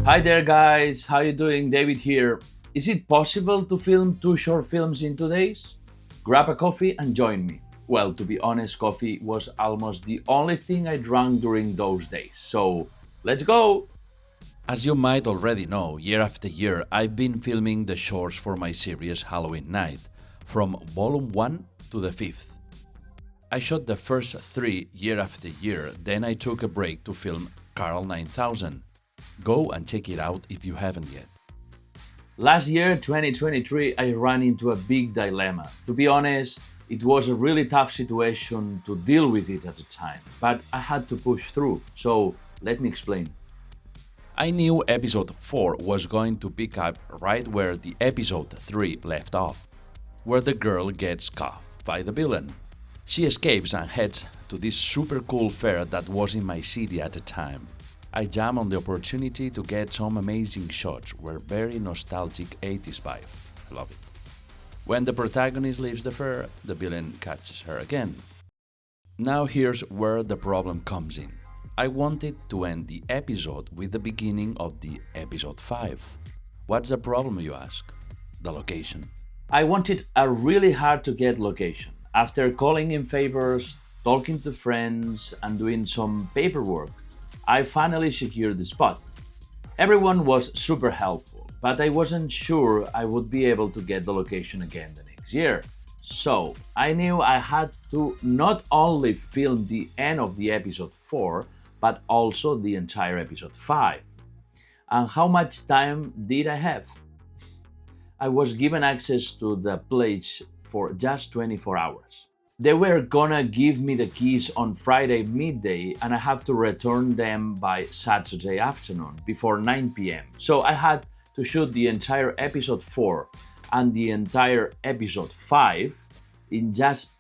Hi there, guys. How you doing? David here. Is it possible to film two short films in 2 days? Grab a coffee and join me. Well, to be honest, coffee was almost the only thing I drank during those days. So, let's go! As you might already know, year after year I've been filming the shorts for my series Halloween Night, from volume 1 to the 5th. I shot the first 3 year after year, then I took a break to film Carl 9000. Go and check it out if you haven't yet. Last year, 2023, I ran into a big dilemma. To be honest, it was a really tough situation to deal with it at the time, but I had to push through. So, let me explain. I knew episode 4 was going to pick up right where the episode 3 left off, where the girl gets caught by the villain. She escapes and heads to this super cool fair that was in my city at the time. I jam on the opportunity to get some amazing shots with very nostalgic 80s vibe. I love it. When the protagonist leaves the fair, the villain catches her again. Now here's where the problem comes in. I wanted to end the episode with the beginning of the episode 5. What's the problem, you ask? The location. I wanted a really hard to get location. After calling in favors, talking to friends, and doing some paperwork, I finally secured the spot. Everyone was super helpful, but I wasn't sure I would be able to get the location again the next year. So I knew I had to not only film the end of the episode 4, but also the entire episode 5. And how much time did I have? I was given access to the place for just 24 hours. They were gonna give me the keys on Friday midday and I have to return them by Saturday afternoon before 9 p.m. So I had to shoot the entire episode 4 and the entire episode 5 in just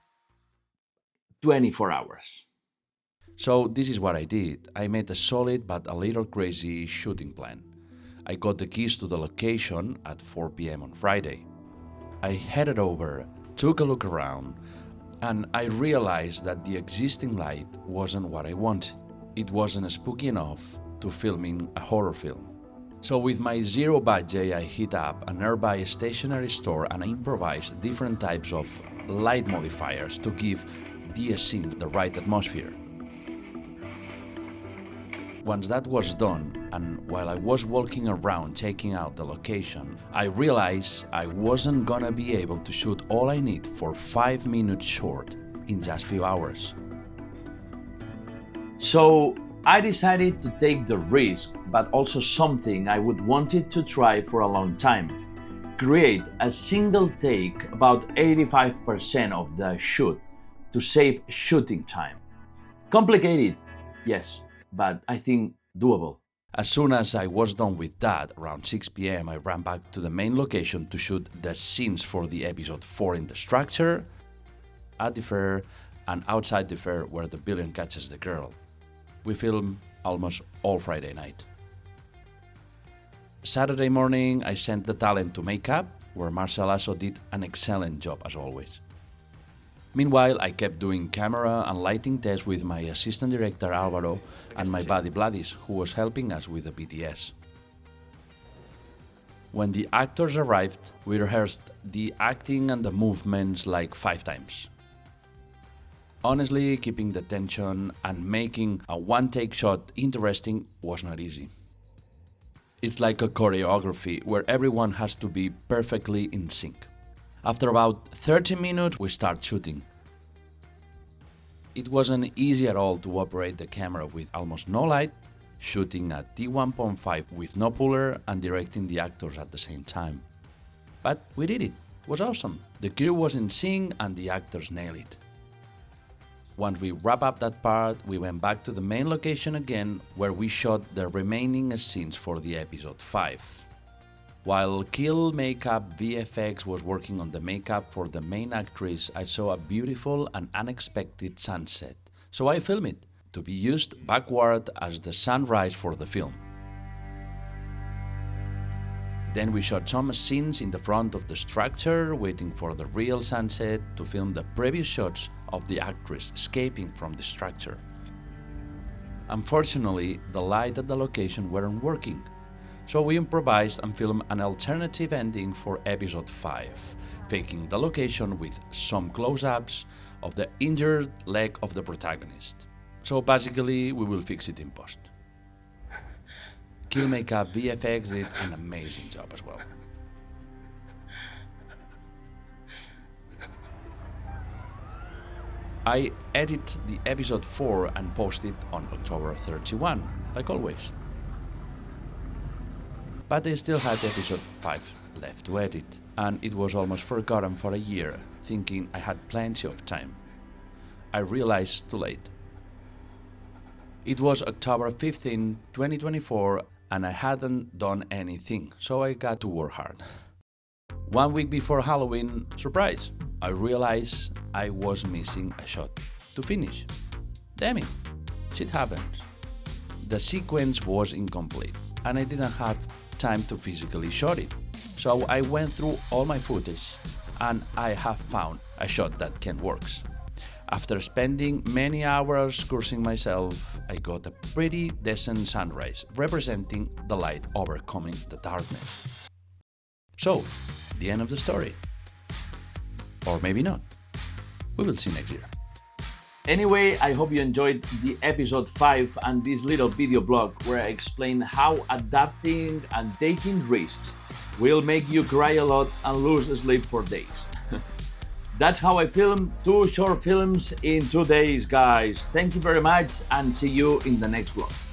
24 hours. So this is what I did. I made a solid but a little crazy shooting plan. I got the keys to the location at 4 p.m. on Friday. I headed over, took a look around, and I realized that the existing light wasn't what I wanted. It wasn't spooky enough to filming a horror film. So with my zero budget, I hit up a nearby stationery store and I improvised different types of light modifiers to give the scene the right atmosphere. Once that was done, and while I was walking around checking out the location, I realized I wasn't gonna be able to shoot all I need for 5 minutes short in just few hours. So I decided to take the risk, but also something I would wanted to try for a long time. Create a single take about 85% of the shoot to save shooting time. Complicated, yes, but I think doable. As soon as I was done with that, around 6 p.m., I ran back to the main location to shoot the scenes for the episode 4 in the structure, at the fair, and outside the fair where the villain catches the girl. We filmed almost all Friday night. Saturday morning, I sent the talent to makeup, where Marcel Lasso did an excellent job as always. Meanwhile, I kept doing camera and lighting tests with my assistant director Alvaro and my buddy Vladis, who was helping us with the BTS. When the actors arrived, we rehearsed the acting and the movements like 5 times. Honestly, keeping the tension and making a one-take shot interesting was not easy. It's like a choreography where everyone has to be perfectly in sync. After about 30 minutes, we start shooting. It wasn't easy at all to operate the camera with almost no light, shooting at T1.5 with no puller, and directing the actors at the same time. But we did it. It was awesome. The crew was in sync and the actors nailed it. Once we wrap up that part, we went back to the main location again, where we shot the remaining scenes for the episode 5. While Kill Makeup VFX was working on the makeup for the main actress, I saw a beautiful and unexpected sunset, so I filmed it to be used backward as the sunrise for the film. Then we shot some scenes in the front of the structure, waiting for the real sunset to film the previous shots of the actress escaping from the structure. Unfortunately, the light at the location weren't working, So we improvised and filmed an alternative ending for episode 5, faking the location with some close-ups of the injured leg of the protagonist. So basically, we will fix it in post. Kill Makeup VFX did an amazing job as well. I edit the episode 4 and post it on October 31, like always. But I still had episode 5 left to edit, and it was almost forgotten for a year, thinking I had plenty of time. I realized too late. It was October 15, 2024, and I hadn't done anything, so I got to work hard. 1 week before Halloween, surprise, I realized I was missing a shot to finish. Damn it, shit happens. The sequence was incomplete, and I didn't have time to physically shot it. So I went through all my footage, and I have found a shot that can work. After spending many hours cursing myself, I got a pretty decent sunrise representing the light overcoming the darkness. So, the end of the story. Or maybe not. We will see next year. Anyway, I hope you enjoyed the episode 5 and this little video blog where I explain how adapting and taking risks will make you cry a lot and lose sleep for days. That's how I filmed 2 short films in 2 days, guys. Thank you very much and see you in the next vlog.